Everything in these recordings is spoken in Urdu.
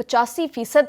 85%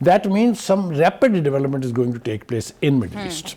that means some rapid development is going to take place in Middle East.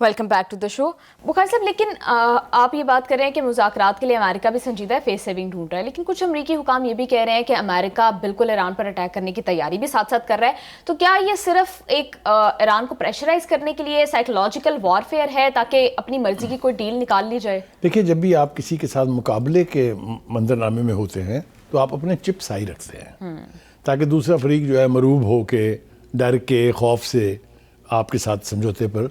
Welcome back to the show. Bukhari صاحب, لیکن آپ یہ بات کر رہے ہیں کہ مذاکرات کے لیے امریکہ بھی سنجیدہ ہے, فیس سیونگ ڈھونڈ رہا ہے, لیکن کچھ امریکی حکام یہ بھی کہہ رہے ہیں کہ امریکہ بالکل ایران پر اٹیک کرنے کی تیاری بھی ساتھ ساتھ کر رہا ہے. تو کیا یہ صرف ایک ایران کو پریشرائز کرنے کے لیے سائیکولوجیکل وارفیئر ہے تاکہ اپنی مرضی کی کوئی ڈیل نکال لی جائے؟ دیکھیے, جب بھی آپ کسی کے ساتھ مقابلے کے منظرنامے میں ہوتے ہیں تو آپ اپنے چپس ہائی رکھتے ہیں تاکہ دوسرا فریق جو ہے مروب ہو کے, ڈر کے, خوف سے آپ کے ساتھ سمجھوتے پر,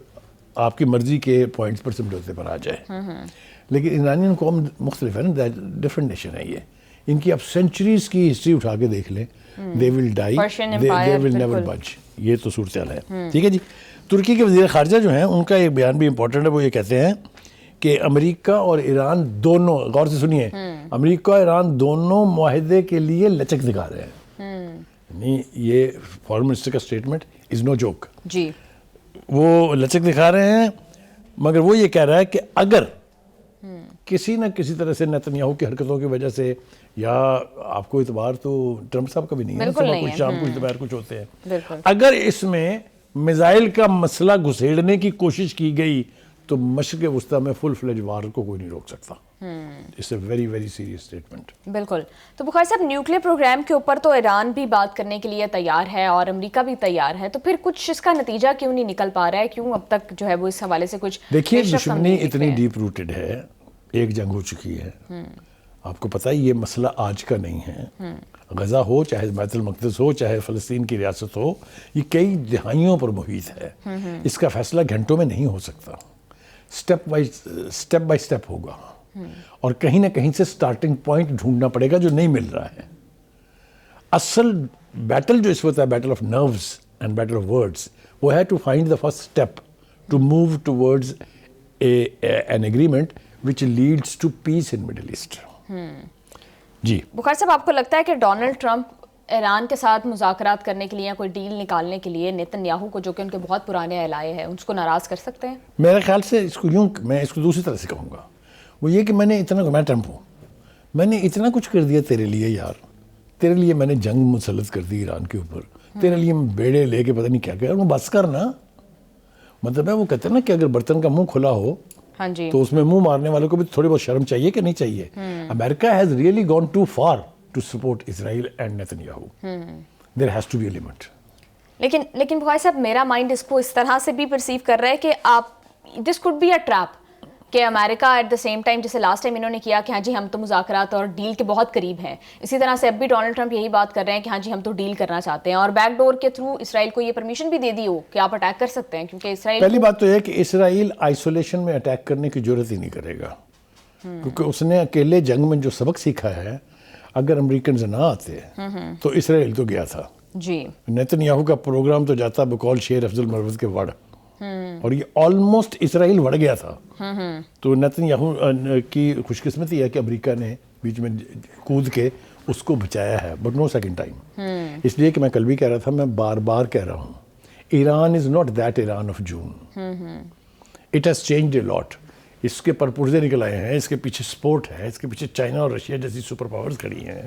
آپ کی مرضی کے پوائنٹس پر سمجھوتے پر آ جائے. لیکن ایرانین قوم مختلف ہے نا, ڈفرینٹ نیشن ہے یہ. ان کی آپ سینچریز کی ہسٹری اٹھا کے دیکھ لیں, دے ول ڈائی, دے ول نیور بچ. یہ تو صورتحال ہے. ٹھیک ہے جی. ترکی کے وزیر خارجہ جو ہیں ان کا ایک بیان بھی امپورٹنٹ ہے. وہ یہ کہتے ہیں کہ امریکہ اور ایران دونوں, غور سے سنیے, امریکہ اور ایران دونوں معاہدے کے لیے لچک دکھا رہے ہیں. یعنی یہ فارن منسٹر کا اسٹیٹمنٹ از نو جوک جی. وہ لچک دکھا رہے ہیں, مگر وہ یہ کہہ رہا ہے کہ اگر کسی نہ کسی طرح سے نیتن یاہو کی حرکتوں کی وجہ سے, یا آپ کو اعتبار تو ٹرمپ صاحب کا بھی نہیں ہے, صبح کچھ شام کچھ دوپہر کچھ ہوتے ہیں, اگر اس میں میزائل کا مسئلہ گھسیڑنے کی کوشش کی گئی تو مشرق وسطیٰ میں فل فلیج وار کو کوئی نہیں روک سکتا. It's a very very serious statement. بالکل. تو بخاری صاحب, نیوکلیر پروگرام کے اوپر تو ایران بھی بات کرنے کے لیے تیار ہے اور امریکہ بھی تیار ہے, تو پھر کچھ اس کا نتیجہ کیوں نہیں نکل پا رہا ہے؟ کیوں اب تک جو ہے وہ اس حوالے سے کچھ؟ دیکھیے, دشمنی اتنی ڈیپ روٹڈ ہے, ایک جنگ ہو چکی ہے. آپ کو پتہ ہے یہ مسئلہ آج کا نہیں ہے. غزہ ہو, چاہے بیت المقدس ہو, چاہے فلسطین کی ریاست ہو, یہ کئی دہائیوں پر محیط ہے. اس کا فیصلہ گھنٹوں میں نہیں ہو سکتا, سٹیپ بائی سٹیپ ہوگا, اور کہیں نہ کہیں سے سٹارٹنگ پوائنٹ ڈھونڈنا پڑے گا جو نہیں مل رہا ہے. اصل بیٹل جو اس وقت ہے, battle of nerves and battle of words, وہ ہے to find the first step to move towards an agreement which leads to peace in Middle East. جی. بخاری صاحب, آپ کو لگتا ہے کہ ڈونلڈ ٹرمپ ایران کے ساتھ مذاکرات کرنے کے لیے یا کوئی ڈیل نکالنے کے لیے نیتن یاہو کو, جو کہ ان کے بہت پرانے الائے ہیں, اس کو ناراض کر سکتے ہیں؟ میرے خیال سے اس کو یوں, میں اس کو دوسری طرح سے کہوں گا, وہ یہ کہ میں ٹرمپ ہوں, میں نے اتنا کچھ کر دیا تیرے لیے یار, تیرے لیے میں نے جنگ مسلط کر دی ایران کے اوپر, تیرے لیے میں بیڑے لے کے پتہ نہیں کیا کیا, وہ بس کرنا. مطلب ہے وہ کہتے ہیں نا کہ اگر برتن کا منہ کھلا ہو تو اس میں منہ مارنے والوں کو بھی تھوڑی بہت شرم چاہیے کہ نہیں چاہیے. America has really gone too far to support Israel and Netanyahu. There has to be a limit. لیکن بھائی صاحب, میرا مائنڈ اس کو اس طرح سے بھی پرسیو کر رہا ہے کہ آپ, دس کوڈ بی اے ٹریپ, کہ امریکہ ایٹ دا سیم ٹائم, جیسے لاسٹ ٹائم انہوں نے کیا کہ ہاں جی ہم تو مذاکرات اور ڈیل کے بہت قریب ہیں, اسی طرح سے اب بھی ڈونلڈ ٹرمپ یہی بات کر رہے ہیں کہ ہاں جی ہم تو ڈیل کرنا چاہتے ہیں, اور بیک ڈور کے تھرو اسرائیل کو یہ پرمیشن بھی دے دی ہو کہ آپ اٹیک کر سکتے ہیں, کیونکہ اسرائیل, پہلی بات تو یہ کہ اسرائیل آئسولیشن میں اٹیک کرنے کی ضرورت ہی نہیں کرے گا, کیونکہ اس نے اکیلے جنگ میں جو سبق سیکھا ہے, اگر امریکنز نہ آتے تو اسرائیل تو گیا تھا. جی. نیتن یاہو کا پروگرام تو جاتا بقول شیر افضل مروت کے وڑ, اور یہ آلموسٹ اسرائیل وڑ گیا تھا. تو نیتن یاہو کی خوش قسمتی ہے کہ امریکہ نے بیچ میں کود کے اس کو بچایا ہے, بٹ نو سیکنڈ ٹائم. اس لیے کہ میں کل بھی کہہ رہا تھا, میں بار بار کہہ رہا ہوں, Iran is not that Iran of June. It has changed a lot. اس کے پرپوزے نکل آئے ہیں, اس کے پیچھے سپورٹ ہے, اس کے پیچھے چائنا اور رشیا جیسی سپر پاورز کھڑی ہیں.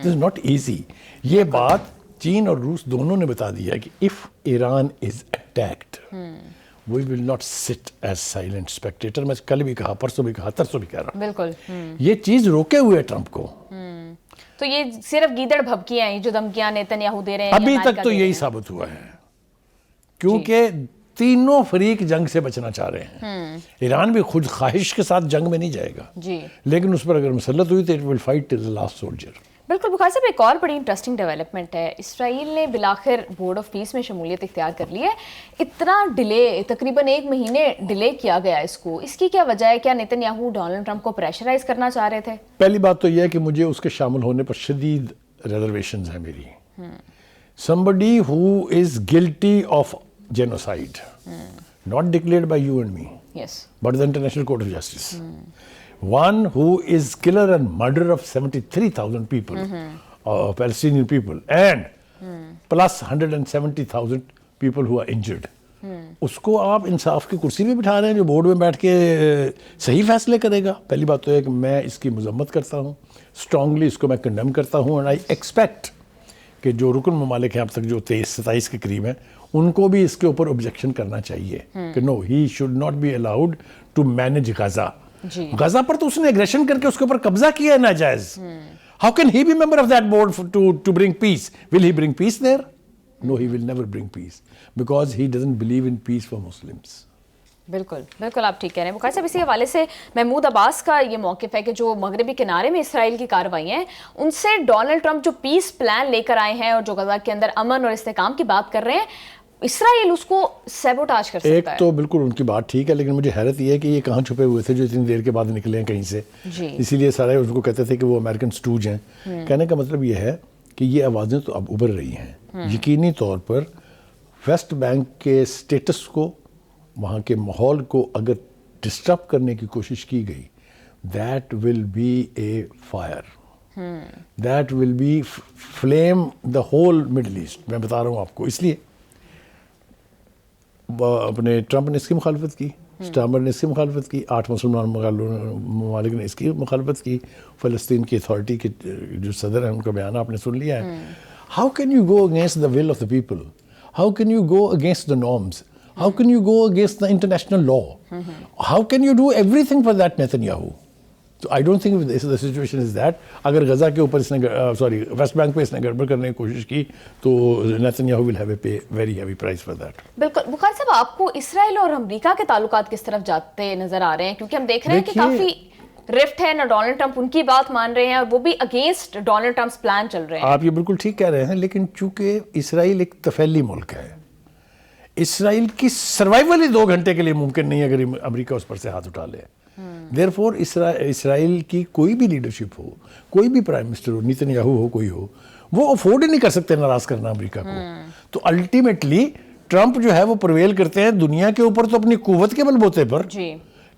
دس از ناٹ ایزی. یہ بات چین اور روس دونوں نے بتا دیا کہ if Iran is attacked we will not sit as silent spectator. میں کل بھی کہا, پرسوں بھی کہا, ترسوں بھی کہہ رہا ہوں. بالکل. یہ چیز روکے ہوئے ٹرمپ کو. تو یہ صرف گیدڑ بھبکیاں ہیں جو دھمکیاں نیتن یاہو دے رہے ہیں ابھی تک تو یہی ثابت ہوا ہے, کیونکہ تینوں فریق جنگ سے بچنا چاہ رہے ہیں. ایران بھی خود خواہش کے ساتھ جنگ میں نہیں جائے گا, لیکن اس پر اگر مسلط ہوئی تو it will fight till the last soldier. بالکل. بخاری صاحب, ایک اور بڑی انٹرسٹنگ ڈیولپمنٹ ہے, اسرائیل نے بالآخر بورڈ آف پیس میں شمولیت اختیار کر لی ہے. اتنا ڈیلے, تقریباً 1 مہینے ڈیلے کیا گیا اس کو, اس کی کیا وجہ ہے؟ کیا نیتن یاہو ڈونلڈ ٹرمپ کو پریشرائز کرنا چاہ رہے تھے؟ پہلی بات تو یہ ہے کہ مجھے اس کے شامل ہونے پر شدید ریزرویشنز ہیں میری. somebody who is guilty of genocide, not declared by you and me, yes, but the International Court of Justice. One who is killer and murderer of 73,000 people, Palestinian people, and plus 170,000 people who are injured. اس کو آپ انصاف کی کرسی پہ بٹھا رہے ہیں جو بورڈ میں بیٹھ کے صحیح فیصلے کرے گا. پہلی بات تو ہے کہ میں اس کی مذمت کرتا ہوں, اسٹرانگلی اس کو میں کنڈیم کرتا ہوں, اینڈ آئی ایکسپیکٹ کہ جو رکن ممالک ہیں اب تک جو 27 کے قریب ہیں ان کو بھی اس کے اوپر آبجیکشن کرنا چاہیے کہ no he should not be allowed to manage Gaza. غزہ پر تو اس نے اگریشن کر کے اس کے اوپر قبضہ کیا ہے ناجائز. How can he be member of that board to bring peace? Will he bring peace there? No, he will never bring peace because he doesn't believe in peace for Muslims. بالکل بالکل آپ ٹھیک کہہ رہے ہیں. بخاری صاحب اسی حوالے سے محمود عباس کا یہ موقف ہے کہ جو مغربی کنارے میں اسرائیل کی کارروائی ہیں ان سے ڈونلڈ ٹرمپ جو پیس پلان لے کر آئے ہیں اور جو غزہ کے اندر امن اور استحکام کی بات کر رہے ہیں, اسرائیل اس کو سیبوٹاج کر سکتا ہے. ایک تو بالکل ان کی بات ٹھیک ہے, لیکن مجھے حیرت یہ ہے کہ یہ کہاں چھپے ہوئے تھے جو اتنی دیر کے بعد نکلے ہیں کہیں سے. اسی لیے سارے ان کو کہتے تھے کہ وہ امریکن سٹوج ہیں. کہنے کا مطلب یہ ہے کہ یہ آوازیں تو اب ابھر رہی ہیں. یقینی طور پر ویسٹ بینک کے سٹیٹس کو, وہاں کے ماحول کو اگر ڈسٹرب کرنے کی کوشش کی گئی, that will be a fire, that will be flame the whole Middle East. میں بتا رہا ہوں آپ کو. اس لیے اپنے ٹرمپ نے اس کی مخالفت کی, سٹارمر نے اس کی مخالفت کی, 8 مسلمان ممالک نے اس کی مخالفت کی, فلسطین کی اتھارٹی کے جو صدر ہیں ان کا بیان آپ نے سن لیا ہے. How can you go against the will of the people? How can you go against the norms? How can you go against the international law? How can you do everything for that Netanyahu? So I don't think the situation is that. اگر غزہ کے اوپر اس نے ویسٹ بینک پہ اس نے گڑبڑ کرنے کی کوشش کی تو Netanyahu will have a pay very heavy price for that. بالکل. بخاری صاحب آپ کو اسرائیل اور امریکہ کے تعلقات کس طرف جاتے نظر آ رہے ہیں؟ کیونکہ ہم دیکھ رہے ہیں کہ کافی رفٹ ہے, نہ ڈونلڈ ٹرمپ ان کی بات مان رہے ہیں اور وہ بھی اگینسٹ ڈونلڈ ٹرمپس پلان چل رہے ہیں. آپ یہ بالکل ٹھیک کہہ رہے ہیں, لیکن چونکہ اسرائیل ایک تفیلی ملک ہے, اسرائیل کی سروائیول ہی 2 گھنٹے کے لیے ممکن نہیں اگر امریکہ اس پر سے ہاتھ اٹھا لے. دیئرفور اسرائیل کی کوئی بھی لیڈرشپ ہو, کوئی بھی پرائم منسٹر ہو, نیتنیاہو ہو, کوئی ہو, وہ افورڈ ہی نہیں کر سکتے ناراض کرنا امریکہ کو. تو الٹیمیٹلی ٹرمپ جو ہے وہ پرویل کرتے ہیں دنیا کے اوپر تو اپنی قوت کے بل بوتے پر,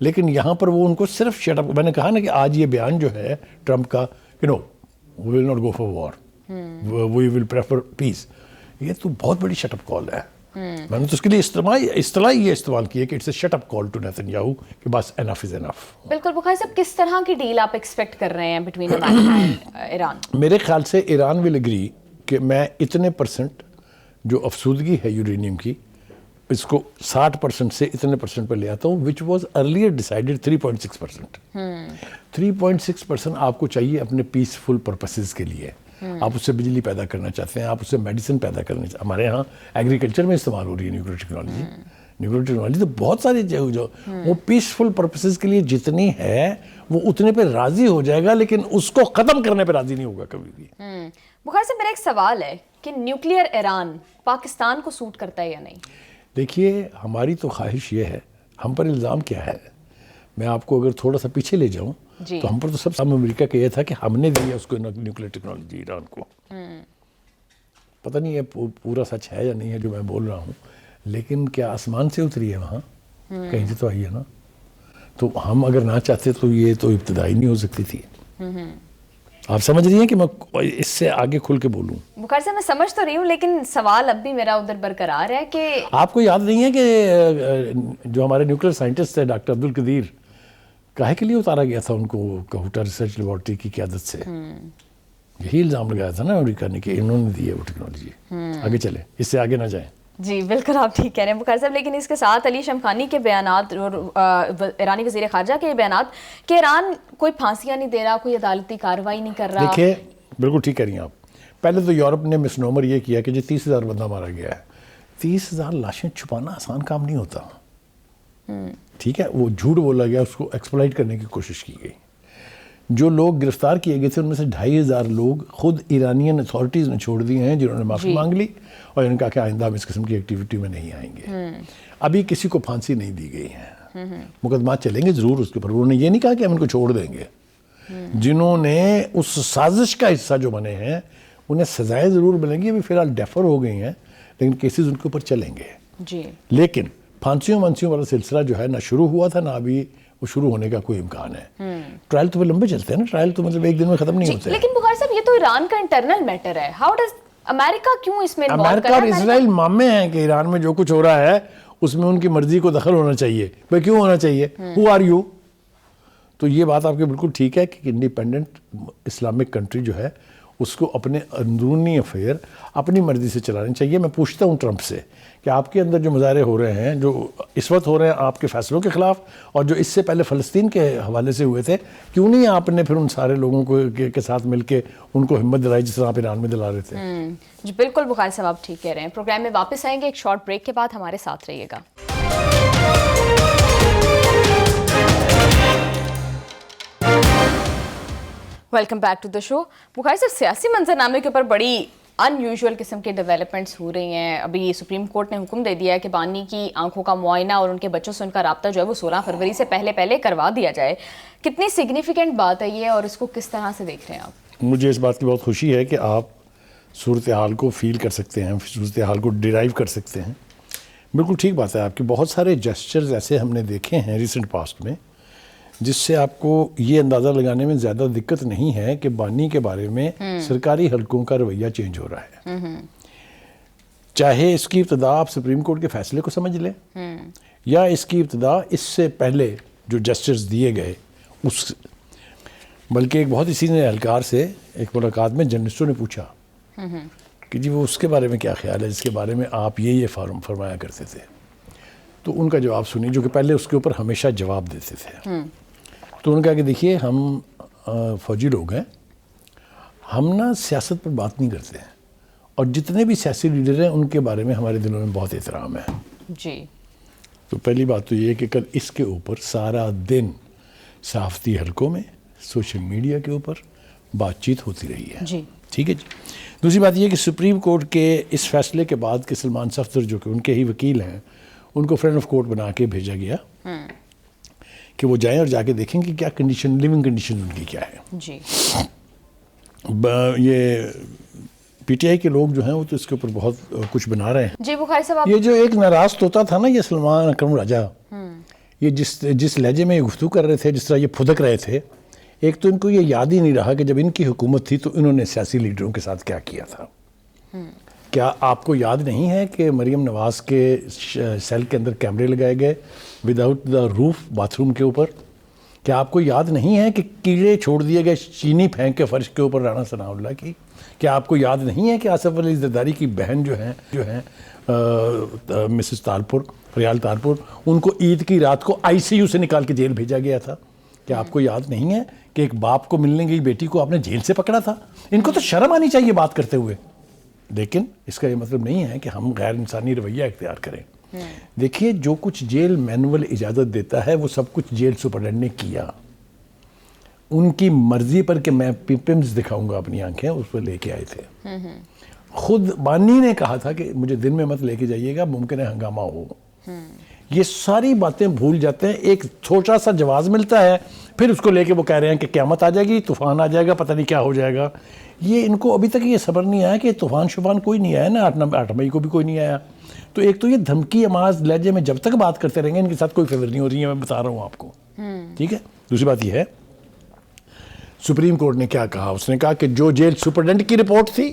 لیکن یہاں پر وہ ان کو صرف شٹ اپ. میں نے کہا نا کہ آج یہ بیان جو ہے ٹرمپ کا کہ no we will not go for war, we will prefer peace, یہ تو بہت بڑی شٹ اپ کال ہے. میں نے تو اس کے لیے اصطلاح یہ استعمال کی ہے کہ it's a shut up call to Netanyahu کہ بس انف از انف. بالکل. بخاری صاحب کس طرح کی ڈیل آپ ایکسپیکٹ کر رہے ہیں بٹوین امریکہ اینڈ ایران؟ میرے خیال سے ایران ول اگری کہ میں اتنے % جو افسودگی ہے یورینیم کی اس کو 60% سے اتنے % پہ لے آتا ہوں, وچ واز ارلیئر ڈیسائیڈڈ 3.6%. 3.6% آپ کو چاہیے اپنے پیسفل پرپسز کے لیے. آپ اس سے بجلی پیدا کرنا چاہتے ہیں, آپ اس سے میڈیسن پیدا کرنا چاہتے ہیں. ہمارے ہاں ایگریکلچر میں استعمال ہو رہی ہے نیوکلیر ٹیکنالوجی. نیوکلیر ٹیکنالوجی تو بہت ساری جو وہ پیسفل پرپسز کے لیے جتنی ہے وہ اتنے پہ راضی ہو جائے گا, لیکن اس کو ختم کرنے پہ راضی نہیں ہوگا کبھی بھی. بخاری صاحب میرا ایک سوال ہے کہ نیوکلیئر ایران پاکستان کو سوٹ کرتا ہے یا نہیں؟ دیکھیے ہماری تو خواہش یہ ہے, ہم پر الزام کیا ہے, میں آپ کو اگر تھوڑا سا پیچھے لے جاؤں تو ہم پر تو سب سے امریکہ کا یہ تھا کہ ہم نے دیا اس کو نیوکلیر ٹیکنالوجی ایران کو. پتہ نہیں یہ پورا سچ ہے یا نہیں ہے جو میں بول رہا ہوں, لیکن کیا آسمان سے اتری ہے وہاں, کہیں سے تو آئی ہے نا. تو ہم اگر نہ چاہتے تو یہ تو ابتدائی نہیں ہو سکتی تھی. آپ سمجھ رہی ہیں کہ میں اس سے آگے کھل کے بولوں؟ بخاری صاحب میں سمجھ تو رہی ہوں, لیکن سوال اب بھی میرا ادھر برقرار ہے کہ آپ کو یاد نہیں ہے کہ جو ہمارے نیوکلیر سائنٹسٹ تھے ڈاکٹر عبدالقدیر, کاہے کے لیے اتارا گیا تھا ان کو کہوٹا ریسرچ لیبارٹری کی قیادت سے؟ یہی الزام لگایا تھا نا امریکہ نے کہ انہوں نے دی ہے وہ ٹیکنالوجی. آگے چلے, اس سے آگے نہ جائیں. جی بالکل آپ ٹھیک کہہ رہے ہیں بخاری صاحب, لیکن اس کے ساتھ علی شمخانی کے بیانات اور ایرانی وزیر خارجہ کے بیانات کہ ایران کوئی پھانسیاں نہیں دے رہا, کوئی عدالتی کارروائی نہیں کر رہا. دیکھیے بالکل ٹھیک کہہ رہی ہیں آپ. پہلے تو یورپ نے مس نومر یہ کیا کہ جو 30,000 بندہ مارا گیا ہے, 30,000 لاشیں چھپانا آسان کام نہیں ہوتا. ٹھیک ہے, وہ جھوٹ بولا گیا, اس کو ایکسپلائٹ کرنے کی کوشش کی گئی. جو لوگ گرفتار کیے گئے تھے ان میں سے 2,500 لوگ خود ایرانین اتھارٹیز نے چھوڑ دیے ہیں, جنہوں نے معافی مانگ لی اور انہوں نے کہا کہ آئندہ ہم اس قسم کی ایکٹیویٹی میں نہیں آئیں گے. ابھی کسی کو پھانسی نہیں دی گئی ہے, مقدمات چلیں گے ضرور اس کے اوپر. انہوں نے یہ نہیں کہا کہ ہم ان کو چھوڑ دیں گے. جنہوں نے اس سازش کا حصہ جو بنے ہیں انہیں سزائیں ضرور ملیں گی. ابھی فی الحال ڈیفر ہو گئی ہیں, لیکن کیسز ان کے اوپر چلیں گے. لیکن پھانسیوں والا سلسلہ جو ہے نہ شروع ہوا تھا, نہ ابھی وہ شروع ہونے کا کوئی امکان ہے. ٹرائل تو لمبے چلتے ہیں نا, ٹرائل تو مطلب ایک دن میں ختم نہیں ہوتے. لیکن بخاری صاحب یہ تو ایران کا انٹرنل میٹر ہے. ہاؤ ڈز امریکہ کیوں اس میں انوالو کر رہا ہے؟ امریکہ اور اسرائیل مامے ہیں کہ ایران میں جو کچھ ہو رہا ہے اس میں ان کی مرضی کو دخل ہونا چاہیے. بھائی کیوں ہونا چاہیے؟ Who are you? تو یہ بات آپ کی بالکل ٹھیک ہے کہ انڈیپینڈنٹ اسلامک کنٹری جو ہے اس کو اپنے اندرونی افیئر اپنی مرضی سے چلانے چاہیے. میں پوچھتا ہوں ٹرمپ سے کہ آپ کے اندر جو مظاہرے ہو رہے ہیں, جو اس وقت ہو رہے ہیں آپ کے فیصلوں کے خلاف, اور جو اس سے پہلے فلسطین کے حوالے سے ہوئے تھے, کیوں نہیں آپ نے پھر ان سارے لوگوں کو کے ساتھ مل کے ان کو ہمت دلائی جس طرح آپ ایران میں دلا رہے تھے؟ جی بالکل بخاری صاحب آپ ٹھیک کہہ رہے ہیں. پروگرام میں واپس آئیں گے ایک شارٹ بریک کے بعد, ہمارے ساتھ رہیے گا. Welcome back to the show. Bukhari صاحب, سیاسی منظرنامے کے اوپر بڑی ان یوزول قسم کے ڈیولپمنٹس ہو رہی ہیں. ابھی سپریم کورٹ نے حکم دے دیا ہے کہ بانی کی آنکھوں کا معائنہ اور ان کے بچوں سے ان کا رابطہ جو ہے وہ 16 فروری سے پہلے کروا دیا جائے. کتنی سگنیفیکنٹ بات ہے یہ, اور اس کو کس طرح سے دیکھ رہے ہیں آپ؟ مجھے اس بات کی بہت خوشی ہے کہ آپ صورتحال کو فیل کر سکتے ہیں, صورتحال کو ڈیرائیو کر سکتے ہیں. بالکل ٹھیک بات ہے آپ کی. بہت سارے جسچرز ایسے ہم نے دیکھے ہیں ریسنٹ پاسٹ میں جس سے آپ کو یہ اندازہ لگانے میں زیادہ دقت نہیں ہے کہ بانی کے بارے میں سرکاری حلقوں کا رویہ چینج ہو رہا ہے. چاہے اس کی ابتدا آپ سپریم کورٹ کے فیصلے کو سمجھ لیں, یا اس کی ابتدا اس سے پہلے جو جسٹرز دیے گئے اس, بلکہ ایک بہت ہی سینئر اہلکار سے ایک ملاقات میں جرنلسٹوں نے پوچھا کہ جی وہ اس کے بارے میں کیا خیال ہے جس کے بارے میں آپ یہ فرمایا کرتے تھے. تو ان کا جواب سنی, جو کہ پہلے اس کے اوپر ہمیشہ جواب دیتے تھے. تو انہوں نے کہا کہ دیکھیے ہم فوجی لوگ ہیں, ہم نا سیاست پر بات نہیں کرتے ہیں, اور جتنے بھی سیاسی لیڈر ہیں ان کے بارے میں ہمارے دلوں میں بہت احترام ہے. جی. تو پہلی بات تو یہ کہ کل اس کے اوپر سارا دن صحافتی حلقوں میں, سوشل میڈیا کے اوپر بات چیت ہوتی رہی ہے. جی ٹھیک ہے جی. دوسری بات یہ کہ سپریم کورٹ کے اس فیصلے کے بعد کہ سلمان صفدر جو کہ ان کے ہی وکیل ہیں, ان کو فرینڈ آف کورٹ بنا کے بھیجا گیا کہ وہ جائیں اور جا کے دیکھیں کہ کیا کنڈیشن, لیونگ کنڈیشن ان کی کیا ہے. جی. یہ پی ٹی آئی کے لوگ جو ہیں وہ تو اس کے اوپر بہت کچھ بنا رہے ہیں. جی بخاری صاحب, یہ جو ایک ناراض طوطا تھا نا, یہ سلمان اکرم راجہ, یہ جس لہجے میں یہ گفتگو کر رہے تھے, جس طرح یہ پھدک رہے تھے, ایک تو ان کو یہ یاد ہی نہیں رہا کہ جب ان کی حکومت تھی تو انہوں نے سیاسی لیڈروں کے ساتھ کیا کیا تھا. کیا آپ کو یاد نہیں ہے کہ مریم نواز کے سیل کے اندر کیمرے لگائے گئے without the roof bath room کے اوپر؟ کیا آپ کو یاد نہیں ہے کہ کیڑے چھوڑ دیے گئے چینی پھینک کے فرش کے اوپر رانا ثناء اللہ کی؟ کیا آپ کو یاد نہیں ہے کہ آصف علی زرداری کی بہن جو ہیں مسز تالپور, فریال تالپور, ان کو عید کی رات کو آئی سی یو سے نکال کے جیل بھیجا گیا تھا؟ کیا آپ کو یاد نہیں ہے کہ ایک باپ کو ملنے گئی بیٹی کو آپ نے جیل سے پکڑا تھا؟ ان کو تو شرم آنی چاہیے بات کرتے ہوئے. لیکن اس کا یہ مطلب نہیں ہے کہ ہم غیر انسانی رویہ اختیار کریں. دیکھیے جو کچھ جیل مینول اجازت دیتا ہے وہ سب کچھ جیل سپرڈنٹ نے کیا. ان کی مرضی پر کہ میں پمپمز دکھاؤں گا اپنی آنکھیں, اس پر لے کے آئے تھے. خود بانی نے کہا تھا کہ مجھے دن میں مت لے کے جائیے گا, ممکن ہے ہنگامہ ہو. یہ ساری باتیں بھول جاتے ہیں. ایک چھوٹا سا جواز ملتا ہے, پھر اس کو لے کے وہ کہہ رہے ہیں کہ قیامت آ جائے گی, طوفان آ جائے گا, پتہ نہیں کیا ہو جائے گا. یہ ان کو ابھی تک یہ صبر نہیں آیا کہ طوفان شفان کوئی نہیں آیا نا, 8 مئی کو بھی کوئی نہیں آیا. تو ایک تو یہ دھمکی آماز لہجے میں جب تک بات کرتے رہیں گے ان کے ساتھ کوئی فیور نہیں ہو رہی ہے, میں بتا رہا ہوں آپ کو. ٹھیک ہے. دوسری بات یہ ہے سپریم کورٹ نے کیا کہا, اس نے کہا کہ جو جیل سپرڈنٹ کی رپورٹ تھی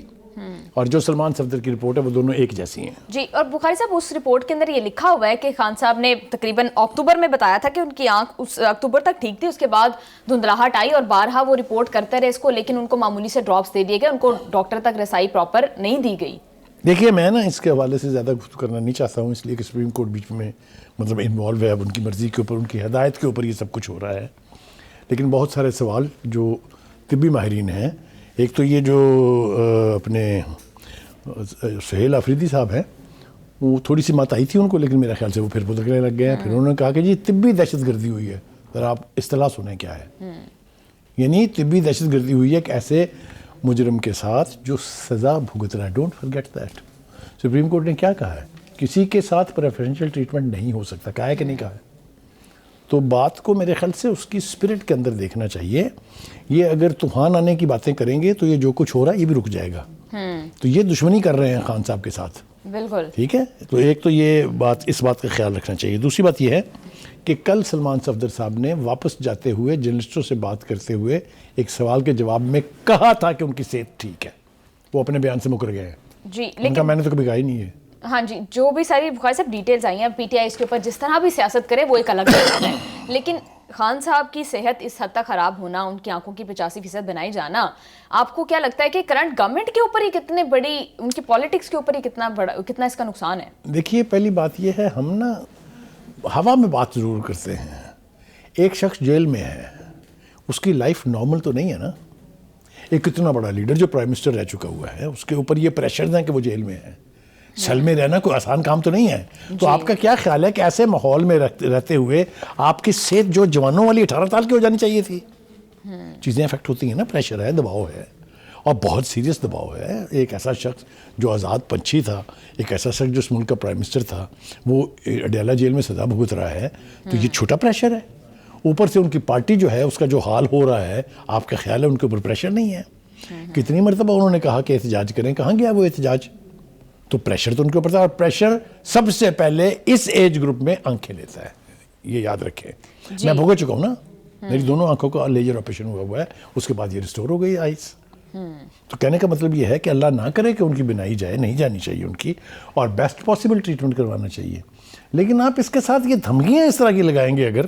اور جو سلمان صفدر کی رپورٹ ہے وہ دونوں ایک جیسی ہیں. جی. اور بخاری صاحب اس رپورٹ کے اندر یہ لکھا ہوا ہے کہ خان صاحب نے تقریباً اکتوبر میں بتایا تھا کہ ان کی آنکھ اس اکتوبر تک ٹھیک تھی, اس کے بعد دھندلاہٹ آئی اور بارہا وہ رپورٹ کرتے رہے اس کو, لیکن ان کو معمولی سے ڈراپس دے دیے گئے, ان کو ڈاکٹر تک رسائی پراپر نہیں دی گئی. دیکھیے میں نا اس کے حوالے سے زیادہ گفتگو کرنا نہیں چاہتا ہوں, اس لیے کہ سپریم کورٹ بیچ میں مطلب انوالو ہے, اب ان کی مرضی کے اوپر, ان کی ہدایت کے اوپر یہ سب کچھ ہو رہا ہے. لیکن بہت سارے سوال جو طبی ماہرین ہیں, ایک تو یہ جو اپنے سہیل آفریدی صاحب ہیں, وہ تھوڑی سی مات آئی تھی ان کو, لیکن میرا خیال سے وہ پھر پھدکنے لگ گئے ہیں. پھر انہوں نے کہا کہ جی طبی دہشت گردی ہوئی ہے. ذرا آپ اصطلاح سنیں کیا ہے. یعنی طبی دہشت گردی ہوئی ہے ایک ایسے مجرم کے ساتھ جو سزا بھگت رہا ہے. Don't forget that. Supreme court نے کیا کہا ہے, کسی کے ساتھ پریفرینشیل ٹریٹمنٹ نہیں ہو سکتا. کہا ہے کہ نہیں کہا ہے؟ تو بات کو میرے خیال سے اس کی اسپرٹ کے اندر دیکھنا چاہیے. یہ اگر طوفان آنے کی باتیں کریں گے تو یہ جو کچھ ہو رہا ہے یہ بھی رک جائے گا. تو یہ دشمنی کر رہے ہیں خان صاحب کے ساتھ. بالکل ٹھیک ہے. تو ایک تو یہ بات, اس بات کا خیال رکھنا چاہیے. دوسری بات یہ ہے کہ کل سلمان صفدر صاحب نے واپس جاتے ہوئے جرنلسٹوں سے بات کرتے ہوئے ایک سوال کے جواب میں کہا تھا کہ ان کی صحت ٹھیک ہے. وہ اپنے بیان سے مکر گئے ہیں. جی. ان کا میں نے تو کبھی کہا ہی نہیں ہے. ہاں جی, جو بھی ساری بخاری صاحب ڈیٹیلز آئی ہیں, پی ٹی آئی اس کے اوپر جس طرح بھی سیاست کرے وہ ایک الگ بات ہے, لیکن خان صاحب کی صحت اس حد تک خراب ہونا, ان کی آنکھوں کی 85% بنائی جانا, آپ کو کیا لگتا ہے کہ کرنٹ گورنمنٹ کے اوپر ہی کتنے بڑی, ان کی پالیٹکس کے اوپر ہی کتنا اس کا نقصان ہے؟ دیکھیے پہلی بات یہ ہے, ہم نا ہوا میں بات ضرور کرتے ہیں. ایک شخص جیل میں ہے, اس کی لائف نارمل تو نہیں ہے نا. ایک اتنا بڑا لیڈر جو پرائم منسٹر رہ چکا ہوا ہے, اس کے اوپر یہ پریشر ہیں کہ وہ جیل میں ہے. سیل میں رہنا کوئی آسان کام تو نہیں ہے. تو آپ کا کیا خیال ہے کہ ایسے ماحول میں رہتے ہوئے آپ کی صحت جو جوانوں والی 18 سال کی ہو جانی چاہیے تھی؟ چیزیں افیکٹ ہوتی ہیں نا, پریشر ہے, دباؤ ہے, اور بہت سیریس دباؤ ہے. ایک ایسا شخص جو آزاد پنچھی تھا, ایک ایسا شخص جو اس ملک کا پرائم منسٹر تھا, وہ اڈیالہ جیل میں سزا بھگت رہا ہے. تو یہ چھوٹا پریشر ہے. اوپر سے ان کی پارٹی جو ہے اس کا جو حال ہو رہا ہے, آپ کا خیال ہے ان کے اوپر پریشر نہیں ہے؟ کتنی مرتبہ انہوں نے کہا کہ احتجاج کریں, کہاں گیا وہ احتجاج؟ تو پریشر تو ان کے اوپر تھا, اور پریشر سب سے پہلے اس ایج گروپ میں آنکھیں لیتا ہے, یہ یاد رکھیں. میں بھگت چکا ہوں نا, میری دونوں آنکھوں کا لیزر آپریشن ہوا ہے, اس کے بعد یہ ریسٹور ہو گئی آئیز. تو کہنے کا مطلب یہ ہے کہ اللہ نہ کرے کہ ان کی بنائی جائے, نہیں جانی چاہیے ان کی, اور بیسٹ پاسبل ٹریٹمنٹ کروانا چاہیے. لیکن آپ اس کے ساتھ یہ دھمکیاں اس طرح کی لگائیں گے اگر,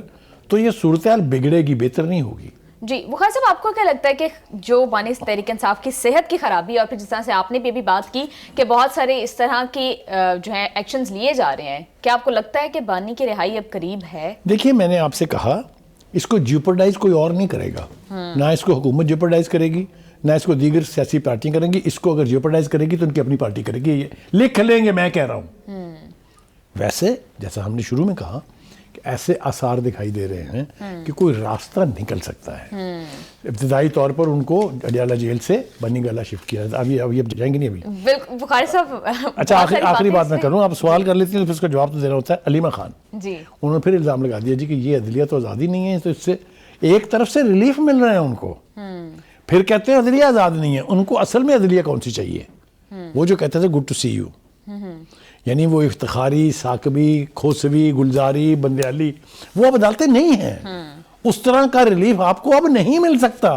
تو یہ صورتحال بگڑے گی, بہتر نہیں ہوگی. جی بخاری صاحب, آپ کو کیا لگتا ہے کہ جو بانی تحریک انصاف کی صحت کی خرابی, اور پھر جس طرح سے آپ نے بھی بات کی کہ بہت سارے اس طرح کی جو ہے ایکشنز لیے جا رہے ہیں, کیا آپ کو لگتا ہے کہ بانی کی رہائی اب قریب ہے؟ دیکھیے میں نے آپ سے کہا, اس کو جیوپرڈائز کوئی اور نہیں کرے گا. نہ اس کو حکومت جیوپرڈائز کرے گی, نہ اس کو دیگر سیاسی پارٹیاں کریں گی. اس کو اگر جیوپرڈائز کرے گی تو ان کی اپنی پارٹی کرے گی. یہ لکھ لیں گے, میں کہہ رہا ہوں. ویسے جیسا ہم نے شروع میں کہا کہ ایسے آثار دکھائی دے رہے ہیں کہ کوئی راستہ نکل سکتا ہے. ابتدائی طور پر ان کو اڈیالہ جیل سے بنی گالہ شفٹ کیا. ابھی جائیں گے نہیں ابھی. بخاری صاحب اچھا آخری بات میں کروں, آپ سوال کر لیتی ہیں تو پھر اس کا جواب تو دینا ہوتا ہے. علیمہ خان جی, انہوں نے پھر الزام لگا دیا جی کہ یہ عدلیہ تو آزادی نہیں ہے, تو اس سے ایک طرف سے ریلیف مل رہا ہے ان کو, پھر کہتے ہیں عدلیہ آزاد نہیں ہے. ان کو اصل میں عدلیہ کون سی چاہیے؟ وہ جو کہتے تھے گڈ ٹو سی یو, یعنی وہ افتخاری, ثاقبی, کھوسوی, گلزاری, بندیالی, وہ اب عدالتیں نہیں ہیں. اس طرح کا ریلیف آپ کو اب نہیں مل سکتا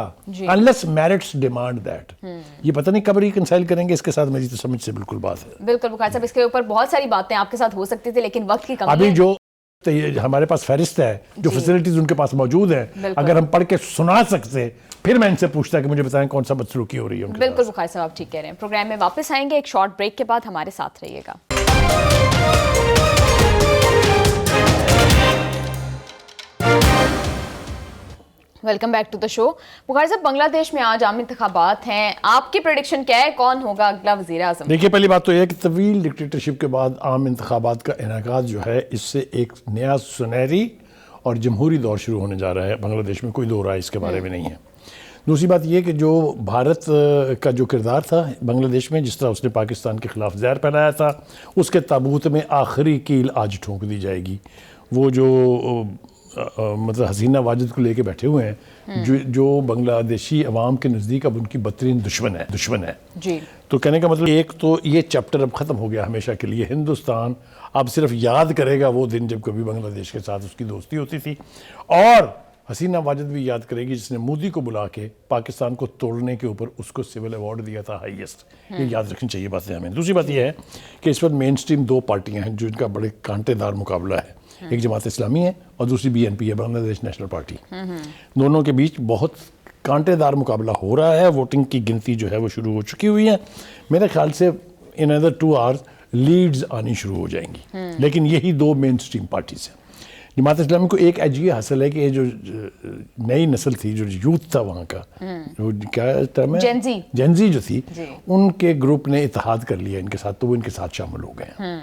unless merits demand that. یہ پتہ نہیں کب ریکنسائل کریں گے اس کے ساتھ, میری تو سمجھ سے بالکل بات ہے. بالکل بخاری صاحب, اس کے اوپر بہت ساری باتیں آپ کے ساتھ ہو سکتی تھی, لیکن وقت کی کمی ہے. ابھی جو ہمارے پاس فہرست ہے, جو فیسلٹیز ان کے پاس موجود ہیں, اگر ہم پڑھ کے سنا سکتے, پھر میں ان سے پوچھتا کہ مجھے بتائیں کون سا بدسلوکی ہو رہی ہے. بالکل بخاری صاحب, آپ ٹھیک کہہ رہے ہیں. پروگرام میں واپس آئیں گے ایک شارٹ بریک کے بعد, ہمارے ساتھ رہیے گا. Welcome back to the show. Bukhari صاحب, بنگلہ دیش میں آج عام انتخابات ہیں, آپ کی پریڈکشن کیا ہے, کون ہوگا اگلا وزیر اعظم؟ دیکھیے پہلی بات تو یہ ہے کہ طویل ڈکٹیٹرشپ کے بعد عام انتخابات کا انعقاد جو ہے, اس سے ایک نیا سنہری اور جمہوری دور شروع ہونے جا رہا ہے بنگلہ دیش میں, کوئی دو رائے اس کے بارے میں نہیں ہے. دوسری بات یہ کہ جو بھارت کا جو کردار تھا بنگلہ دیش میں, جس طرح اس نے پاکستان کے خلاف زہر پھیلایا تھا, اس کے تابوت میں آخری کیل آج ٹھونک دی جائے گی. وہ جو مطلب حسینہ واجد کو لے کے بیٹھے ہوئے ہیں, جو بنگلہ دیشی عوام کے نزدیک اب ان کی بدترین دشمن ہے. جی, تو کہنے کا مطلب ایک تو یہ چیپٹر اب ختم ہو گیا ہمیشہ کے لیے. ہندوستان اب صرف یاد کرے گا وہ دن جب کبھی بنگلہ دیش کے ساتھ اس کی دوستی ہوتی تھی, اور حسینہ واجد بھی یاد کرے گی جس نے مودی کو بلا کے پاکستان کو توڑنے کے اوپر اس کو سول ایوارڈ دیا تھا, ہائیسٹ. یہ یاد رکھنی چاہیے باتیں ہمیں. دوسری بات یہ ہے کہ اس وقت مین سٹریم دو پارٹیاں ہیں جن کا بڑے کانٹے دار مقابلہ ہے. ایک جماعت اسلامی ہے اور دوسری BNP ہے, بنگلہ دیش نیشنل پارٹی. دونوں کے بیچ بہت کانٹے دار مقابلہ ہو رہا ہے. ووٹنگ کی گنتی جو ہے وہ شروع ہو چکی ہوئی ہے. میرے خیال سے ان ادر 2 hours لیڈز آنی شروع ہو جائیں گی, لیکن یہی دو مین سٹریم پارٹیز ہیں. جماعت اسلامی کو ایک ایج یہ حاصل ہے کہ یہ جو نئی نسل تھی, جو یوتھ تھا وہاں کا, جو کیا ٹرم ہے, جینزی جو تھی, ان کے گروپ نے اتحاد کر لیا ان کے ساتھ, تو وہ ان کے ساتھ شامل ہو گئے ہیں.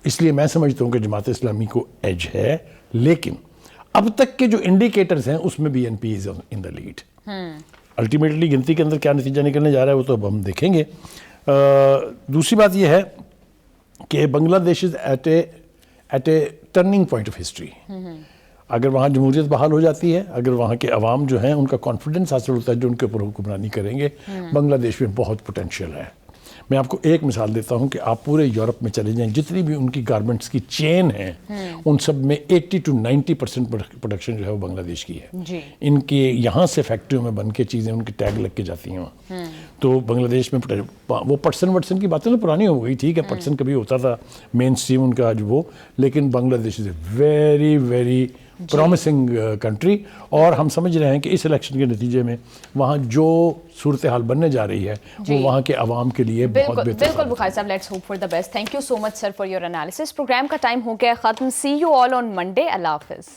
اس لیے میں سمجھتا ہوں کہ جماعت اسلامی کو ایج ہے, لیکن اب تک کے جو انڈیکیٹرز ہیں اس میں BNP is in the lead. Ultimately گنتی کے اندر کیا نتیجہ نکلنے جا رہا ہے وہ تو اب ہم دیکھیں گے. دوسری بات یہ ہے کہ Bangladesh is at a turning point of history. اگر وہاں جمہوریت بحال ہو جاتی ہے, اگر وہاں کے عوام جو ہیں ان کا کانفیڈنس حاصل ہوتا ہے جو ان کے اوپر حکمرانی کریں گے, بنگلہ دیش میں بہت پوٹینشیل ہے. میں آپ کو ایک مثال دیتا ہوں کہ آپ پورے یورپ میں چلے جائیں, جتنی بھی ان کی گارمنٹس کی چین ہیں ان سب میں 80 to 90% پروڈکشن جو ہے وہ بنگلہ دیش کی ہے. ان کے یہاں سے فیکٹریوں میں بن کے چیزیں ان کے ٹیگ لگ کے جاتی ہیں وہاں. تو بنگلہ دیش میں وہ پرسن کی باتیں تو پرانی ہو گئی, ٹھیک ہے پرسن کبھی ہوتا تھا مین سٹریم ان کا جو وہ, لیکن Bangladesh is a very very promising country, اور ہم سمجھ رہے ہیں کہ اس الیکشن کے نتیجے میں وہاں جو صورتحال بننے جا رہی ہے وہ وہاں کے عوام کے لیے بہت بہتر. بالکل بخاری صاحب, let's hope for the best. Thank you so much sir for your analysis. Program کا ٹائم ہو گیا ختم. سی یو آل آن منڈے. اللہ حافظ.